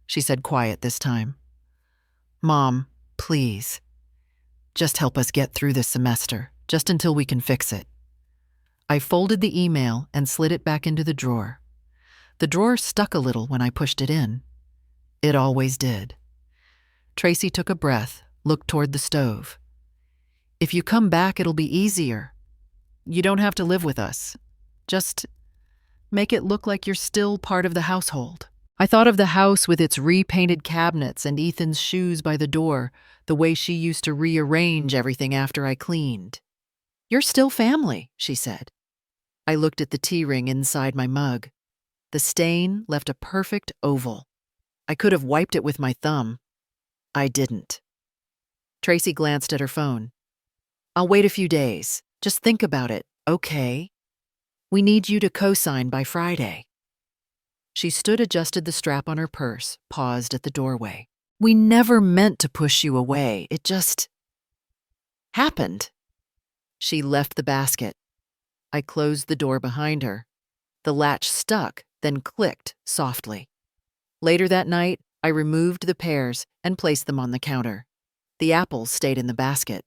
she said quiet this time. Mom, please. Just help us get through this semester, just until we can fix it. I folded the email and slid it back into the drawer. The drawer stuck a little when I pushed it in. It always did. Tracy took a breath, looked toward the stove. If you come back, it'll be easier. You don't have to live with us. Just make it look like you're still part of the household. I thought of the house with its repainted cabinets and Ethan's shoes by the door, the way she used to rearrange everything after I cleaned. You're still family, she said. I looked at the tea ring inside my mug. The stain left a perfect oval. I could have wiped it with my thumb. I didn't. Tracy glanced at her phone. I'll wait a few days. Just think about it, okay? We need you to co-sign by Friday. She stood, adjusted the strap on her purse, paused at the doorway. We never meant to push you away. It just happened. She left the basket. I closed the door behind her. The latch stuck, then clicked softly. Later that night, I removed the pears and placed them on the counter. The apples stayed in the basket.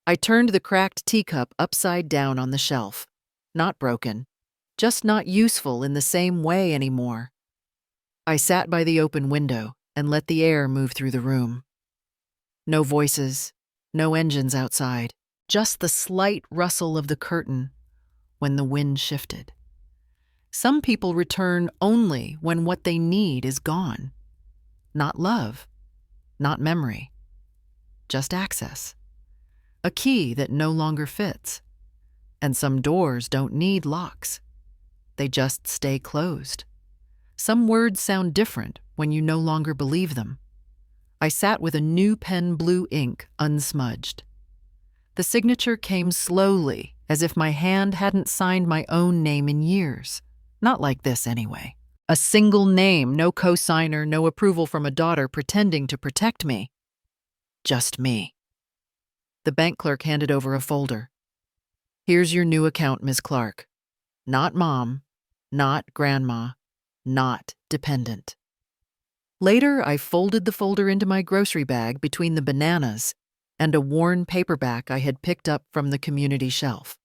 I turned the cracked teacup upside down on the shelf. Not broken, just not useful in the same way anymore. I sat by the open window and let the air move through the room. No voices, no engines outside, just the slight rustle of the curtain when the wind shifted. Some people return only when what they need is gone. Not love, not memory, just access. A key that no longer fits. And some doors don't need locks. They just stay closed. Some words sound different when you no longer believe them. I sat with a new pen blue ink unsmudged. The signature came slowly, as if my hand hadn't signed my own name in years. Not like this, anyway. A single name, no cosigner, no approval from a daughter pretending to protect me. Just me. The bank clerk handed over a folder. Here's your new account, Ms. Clark. Not mom, not grandma, not dependent. Later, I folded the folder into my grocery bag between the bananas and a worn paperback I had picked up from the community shelf.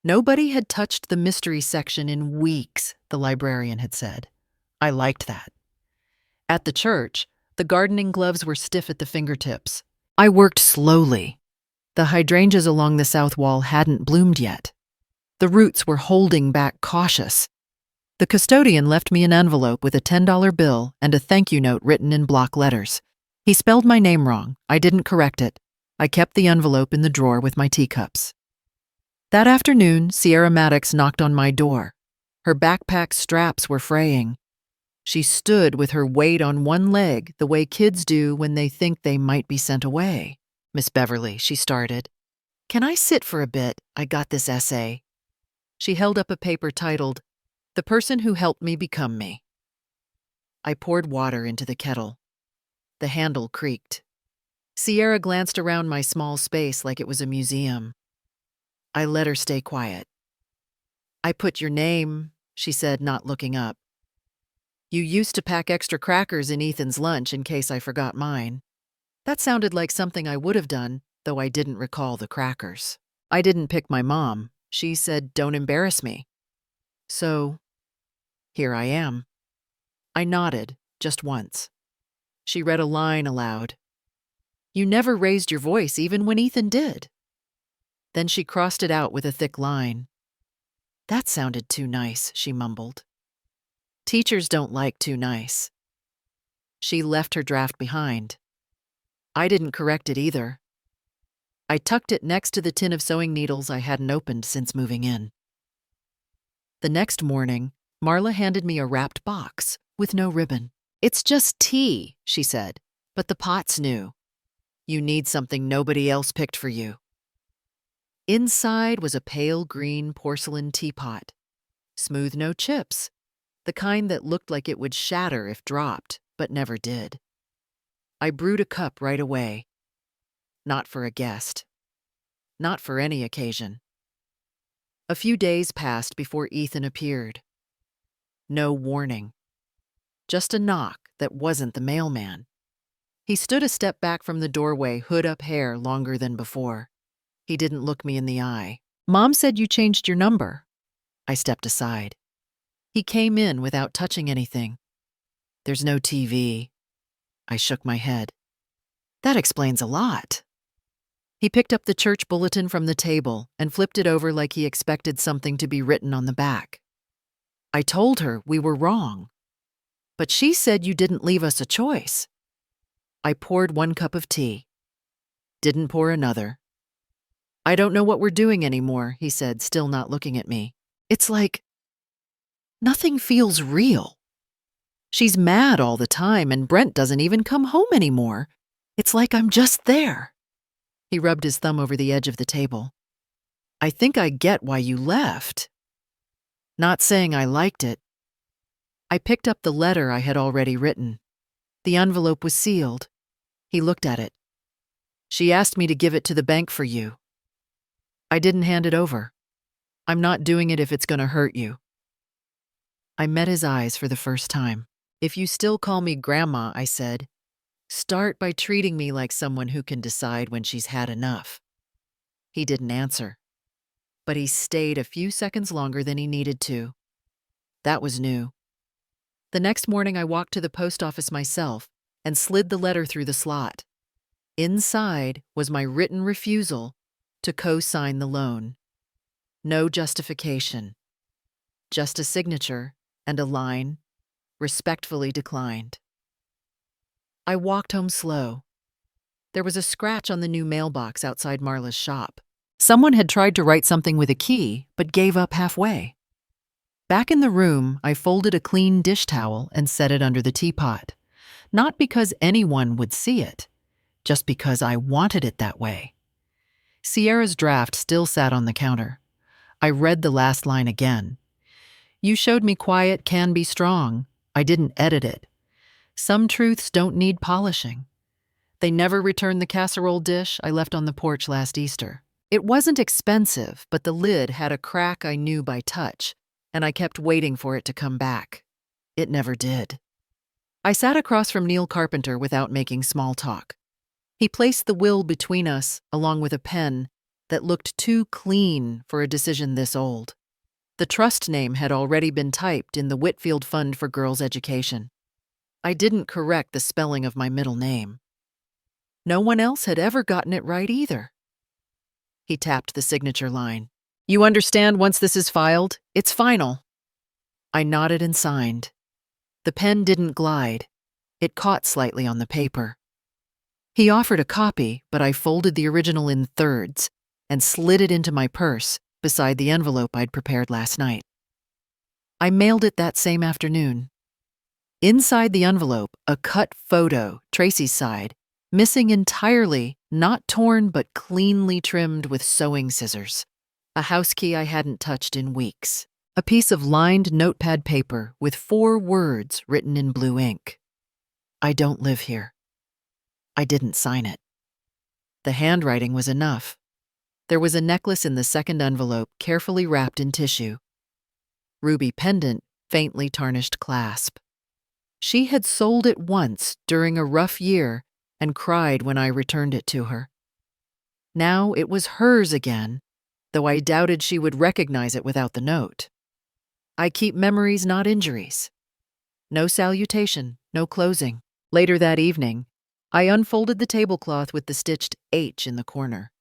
Nobody had touched the mystery section in weeks, the librarian had said. I liked that. At the church, the gardening gloves were stiff at the fingertips. I worked slowly. The hydrangeas along the south wall hadn't bloomed yet. The roots were holding back cautious. The custodian left me an envelope with a $10 bill and a thank you note written in block letters. He spelled my name wrong. I didn't correct it. I kept the envelope in the drawer with my teacups. That afternoon, Sierra Maddox knocked on my door. Her backpack straps were fraying. She stood with her weight on one leg the way kids do when they think they might be sent away. Miss Beverly, she started. Can I sit for a bit? I got this essay. She held up a paper titled, The Person Who Helped Me Become Me. I poured water into the kettle. The handle creaked. Sierra glanced around my small space like it was a museum. I let her stay quiet. I put your name, she said, not looking up. You used to pack extra crackers in Ethan's lunch in case I forgot mine. That sounded like something I would have done, though I didn't recall the crackers. I didn't pick my mom. She said, don't embarrass me. So, here I am. I nodded, just once. She read a line aloud. You never raised your voice even when Ethan did. Then she crossed it out with a thick line. That sounded too nice, she mumbled. Teachers don't like too nice. She left her draft behind. I didn't correct it either. I tucked it next to the tin of sewing needles I hadn't opened since moving in. The next morning, Marla handed me a wrapped box with no ribbon. "It's just tea," she said, "but the pot's new. You need something nobody else picked for you." Inside was a pale green porcelain teapot. Smooth, no chips. The kind that looked like it would shatter if dropped, but never did. I brewed a cup right away. Not for a guest. Not for any occasion. A few days passed before Ethan appeared. No warning. Just a knock that wasn't the mailman. He stood a step back from the doorway, hood up, hair longer than before. He didn't look me in the eye. "Mom said you changed your number." I stepped aside. He came in without touching anything. "There's no TV." I shook my head. "That explains a lot." He picked up the church bulletin from the table and flipped it over like he expected something to be written on the back. "I told her we were wrong. But she said you didn't leave us a choice." I poured one cup of tea. Didn't pour another. "I don't know what we're doing anymore," he said, still not looking at me. "It's like nothing feels real. She's mad all the time, and Brent doesn't even come home anymore. It's like I'm just there." He rubbed his thumb over the edge of the table. "I think I get why you left. Not saying I liked it." I picked up the letter I had already written. The envelope was sealed. He looked at it. "She asked me to give it to the bank for you." I didn't hand it over. "I'm not doing it if it's going to hurt you." I met his eyes for the first time. "If you still call me Grandma," I said, "start by treating me like someone who can decide when she's had enough." He didn't answer, but he stayed a few seconds longer than he needed to. That was new. The next morning I walked to the post office myself and slid the letter through the slot. Inside was my written refusal to co-sign the loan. No justification. Just a signature and a line, "Respectfully declined." I walked home slow. There was a scratch on the new mailbox outside Marla's shop. Someone had tried to write something with a key, but gave up halfway. Back in the room, I folded a clean dish towel and set it under the teapot. Not because anyone would see it, just because I wanted it that way. Sierra's draft still sat on the counter. I read the last line again. "You showed me quiet can be strong. I didn't edit it. Some truths don't need polishing." They never returned the casserole dish I left on the porch last Easter. It wasn't expensive, but the lid had a crack I knew by touch, and I kept waiting for it to come back. It never did. I sat across from Neil Carpenter without making small talk. He placed the will between us, along with a pen that looked too clean for a decision this old. The trust name had already been typed in the Whitfield Fund for Girls' Education. I didn't correct the spelling of my middle name. No one else had ever gotten it right either. He tapped the signature line. "You understand once this is filed, it's final." I nodded and signed. The pen didn't glide. It caught slightly on the paper. He offered a copy, but I folded the original in thirds and slid it into my purse beside the envelope I'd prepared last night. I mailed it that same afternoon. Inside the envelope, a cut photo, Tracy's side, missing entirely, not torn but cleanly trimmed with sewing scissors. A house key I hadn't touched in weeks. A piece of lined notepad paper with 4 words written in blue ink. "I don't live here." I didn't sign it. The handwriting was enough. There was a necklace in the second envelope, carefully wrapped in tissue. Ruby pendant, faintly tarnished clasp. She had sold it once during a rough year and cried when I returned it to her. Now it was hers again, though I doubted she would recognize it without the note. I keep memories, not injuries. No salutation, no closing. Later that evening, I unfolded the tablecloth with the stitched H in the corner.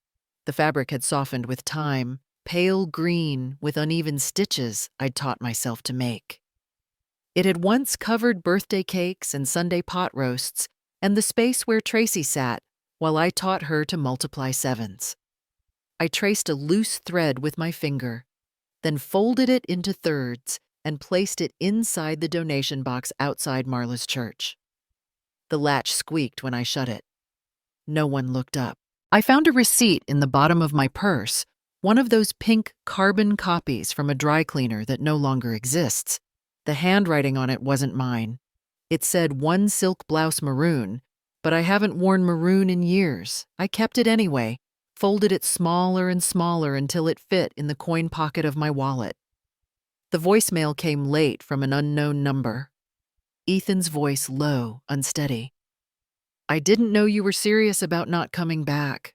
The fabric had softened with time, pale green with uneven stitches I'd taught myself to make. It had once covered birthday cakes and Sunday pot roasts and the space where Tracy sat while I taught her to multiply sevens. I traced a loose thread with my finger, then folded it into thirds and placed it inside the donation box outside Marla's church. The latch squeaked when I shut it. No one looked up. I found a receipt in the bottom of my purse, one of those pink carbon copies from a dry cleaner that no longer exists. The handwriting on it wasn't mine. It said one silk blouse maroon, but I haven't worn maroon in years. I kept it anyway, folded it smaller and smaller until it fit in the coin pocket of my wallet. The voicemail came late from an unknown number. Ethan's voice low, unsteady. I didn't know you were serious about not coming back.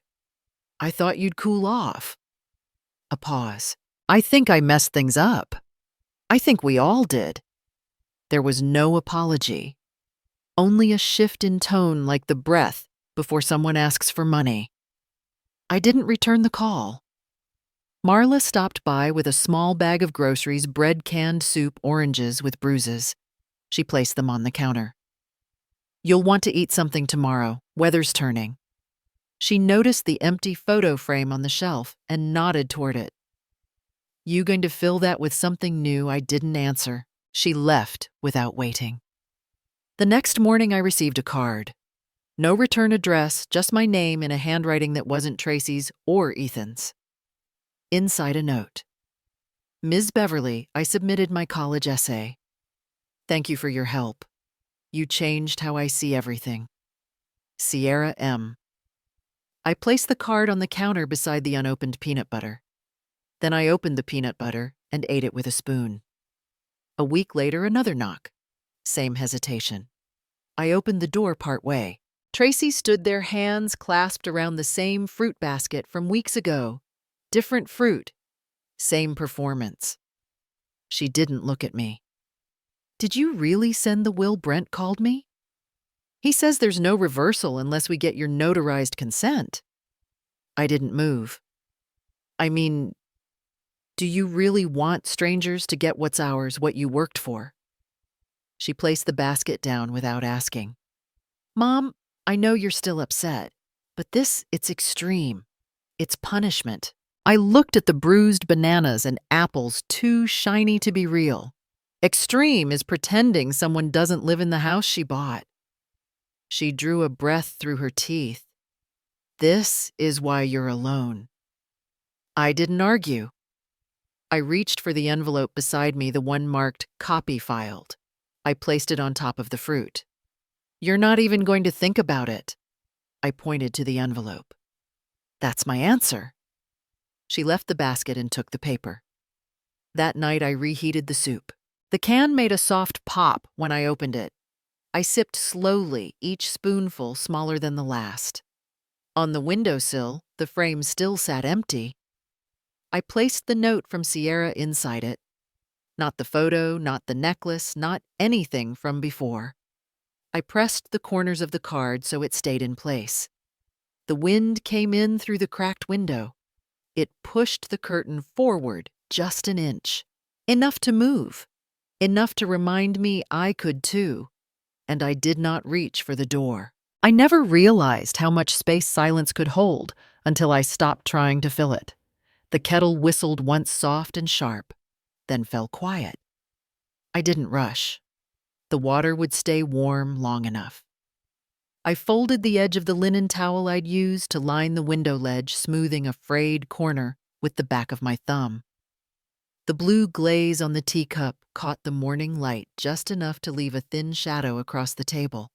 I thought you'd cool off. A pause. I think I messed things up. I think we all did. There was no apology. Only a shift in tone like the breath before someone asks for money. I didn't return the call. Marla stopped by with a small bag of groceries, bread, canned soup, oranges with bruises. She placed them on the counter. You'll want to eat something tomorrow. Weather's turning. She noticed the empty photo frame on the shelf and nodded toward it. You going to fill that with something new? I didn't answer. She left without waiting. The next morning I received a card. No return address, just my name in a handwriting that wasn't Tracy's or Ethan's. Inside a note. Ms. Beverly, I submitted my college essay. Thank you for your help. You changed how I see everything. Sierra M. I placed the card on the counter beside the unopened peanut butter. Then I opened the peanut butter and ate it with a spoon. A week later, another knock. Same hesitation. I opened the door part way. Tracy stood there, hands clasped around the same fruit basket from weeks ago. Different fruit. Same performance. She didn't look at me. Did you really send the will Brent called me? He says there's no reversal unless we get your notarized consent. I didn't move. I mean, do you really want strangers to get what's ours, what you worked for? She placed the basket down without asking. Mom, I know you're still upset, but it's extreme. It's punishment. I looked at the bruised bananas and apples too shiny to be real. Extreme is pretending someone doesn't live in the house she bought. She drew a breath through her teeth. This is why you're alone. I didn't argue. I reached for the envelope beside me, the one marked copy filed. I placed it on top of the fruit. You're not even going to think about it. I pointed to the envelope. That's my answer. She left the basket and took the paper. That night I reheated the soup. The can made a soft pop when I opened it. I sipped slowly, each spoonful smaller than the last. On the windowsill, the frame still sat empty. I placed the note from Sierra inside it. Not the photo, not the necklace, not anything from before. I pressed the corners of the card so it stayed in place. The wind came in through the cracked window. It pushed the curtain forward just an inch. Enough to move. Enough to remind me I could too. And I did not reach for the door. I never realized how much space silence could hold until I stopped trying to fill it. The kettle whistled once soft and sharp, then fell quiet. I didn't rush. The water would stay warm long enough. I folded the edge of the linen towel I'd used to line the window ledge, smoothing a frayed corner with the back of my thumb. The blue glaze on the teacup caught the morning light just enough to leave a thin shadow across the table.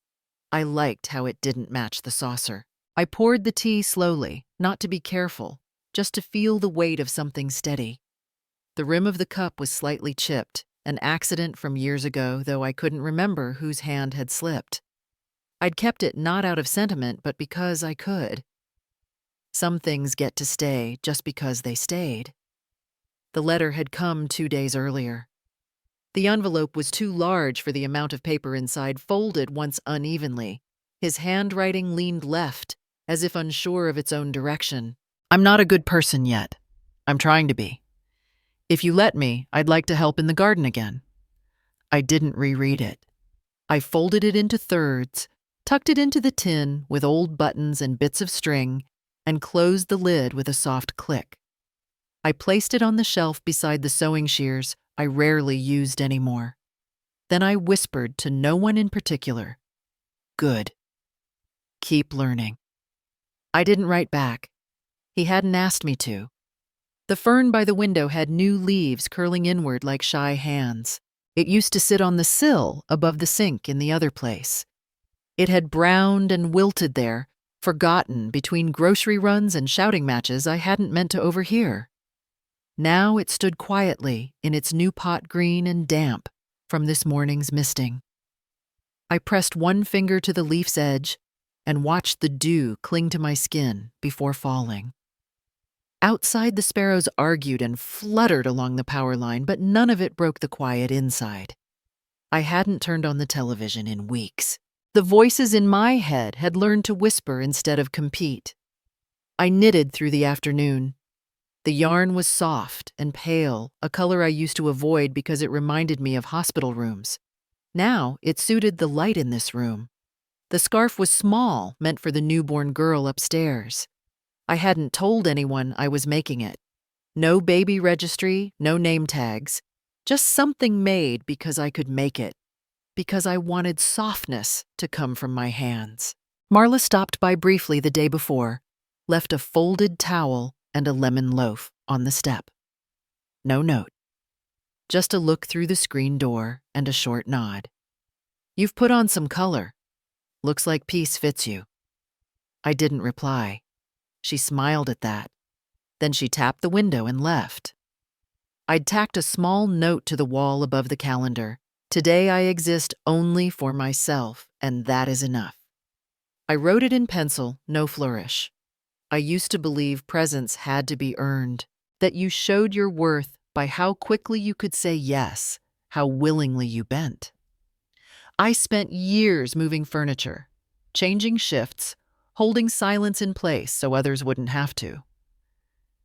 I liked how it didn't match the saucer. I poured the tea slowly, not to be careful, just to feel the weight of something steady. The rim of the cup was slightly chipped, an accident from years ago, though I couldn't remember whose hand had slipped. I'd kept it not out of sentiment, but because I could. Some things get to stay just because they stayed. The letter had come 2 days earlier. The envelope was too large for the amount of paper inside, folded once unevenly. His handwriting leaned left, as if unsure of its own direction. I'm not a good person yet. I'm trying to be. If you let me, I'd like to help in the garden again. I didn't reread it. I folded it into thirds, tucked it into the tin with old buttons and bits of string, and closed the lid with a soft click. I placed it on the shelf beside the sewing shears I rarely used anymore. Then I whispered to no one in particular, "Good. Keep learning." I didn't write back. He hadn't asked me to. The fern by the window had new leaves curling inward like shy hands. It used to sit on the sill above the sink in the other place. It had browned and wilted there, forgotten between grocery runs and shouting matches I hadn't meant to overhear. Now it stood quietly in its new pot green and damp from this morning's misting. I pressed one finger to the leaf's edge and watched the dew cling to my skin before falling. Outside, the sparrows argued and fluttered along the power line, but none of it broke the quiet inside. I hadn't turned on the television in weeks. The voices in my head had learned to whisper instead of compete. I knitted through the afternoon. The yarn was soft and pale, a color I used to avoid because it reminded me of hospital rooms. Now it suited the light in this room. The scarf was small, meant for the newborn girl upstairs. I hadn't told anyone I was making it. No baby registry, no name tags. Just something made because I could make it. Because I wanted softness to come from my hands. Marla stopped by briefly the day before, left a folded towel and a lemon loaf on the step. No note. Just a look through the screen door and a short nod. "You've put on some color. Looks like peace fits you." I didn't reply. She smiled at that. Then she tapped the window and left. I'd tacked a small note to the wall above the calendar. "Today I exist only for myself, and that is enough." I wrote it in pencil, no flourish. I used to believe presents had to be earned, that you showed your worth by how quickly you could say yes, how willingly you bent. I spent years moving furniture, changing shifts, holding silence in place so others wouldn't have to.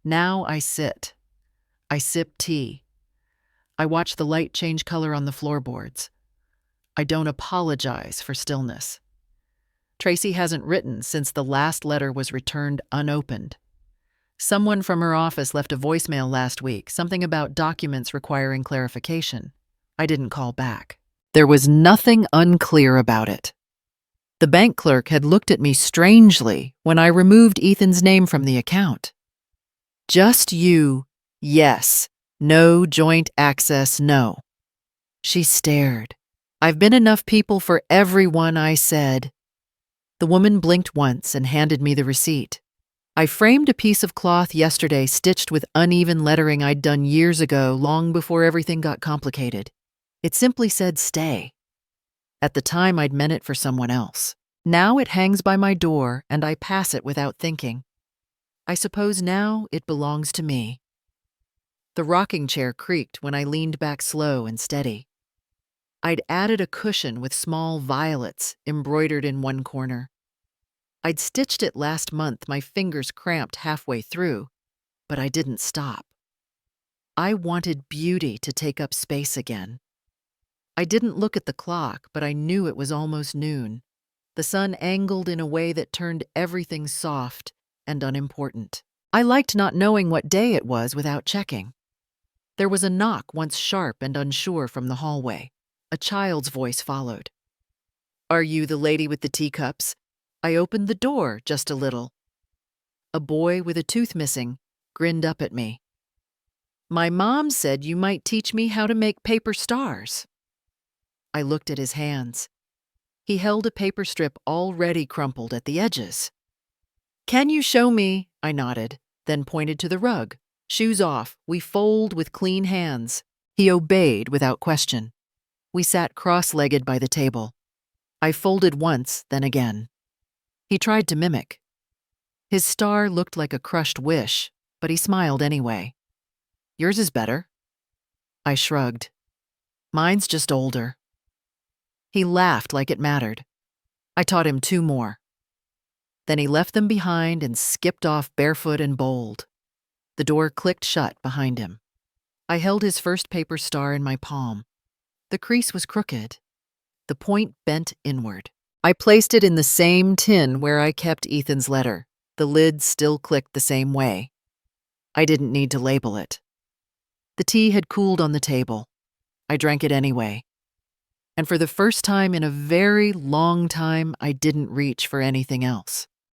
Now I sit. I sip tea. I watch the light change color on the floorboards. I don't apologize for stillness. Tracy hasn't written since the last letter was returned unopened. Someone from her office left a voicemail last week, something about documents requiring clarification. I didn't call back. There was nothing unclear about it. The bank clerk had looked at me strangely when I removed Ethan's name from the account. "Just you, yes. No joint access, no." She stared. "I've been enough people for everyone," I said. The woman blinked once and handed me the receipt. I framed a piece of cloth yesterday stitched with uneven lettering I'd done years ago, long before everything got complicated. It simply said, "Stay." At the time, I'd meant it for someone else. Now it hangs by my door, and I pass it without thinking. I suppose now it belongs to me. The rocking chair creaked when I leaned back slow and steady. I'd added a cushion with small violets embroidered in one corner. I'd stitched it last month, my fingers cramped halfway through, but I didn't stop. I wanted beauty to take up space again. I didn't look at the clock, but I knew it was almost noon. The sun angled in a way that turned everything soft and unimportant. I liked not knowing what day it was without checking. There was a knock, once sharp and unsure, from the hallway. A child's voice followed. "Are you the lady with the teacups?" I opened the door just a little. A boy with a tooth missing grinned up at me. "My mom said you might teach me how to make paper stars." I looked at his hands. He held a paper strip already crumpled at the edges. "Can you show me?" I nodded, then pointed to the rug. "Shoes off. We fold with clean hands." He obeyed without question. We sat cross-legged by the table. I folded once, then again. He tried to mimic. His star looked like a crushed wish, but he smiled anyway. "Yours is better." I shrugged. "Mine's just older." He laughed like it mattered. I taught him 2 more. Then he left them behind and skipped off barefoot and bold. The door clicked shut behind him. I held his first paper star in my palm. The crease was crooked, the point bent inward. I placed it in the same tin where I kept Ethan's letter. The lid still clicked the same way. I didn't need to label it. The tea had cooled on the table. I drank it anyway. And for the first time in a very long time, I didn't reach for anything else.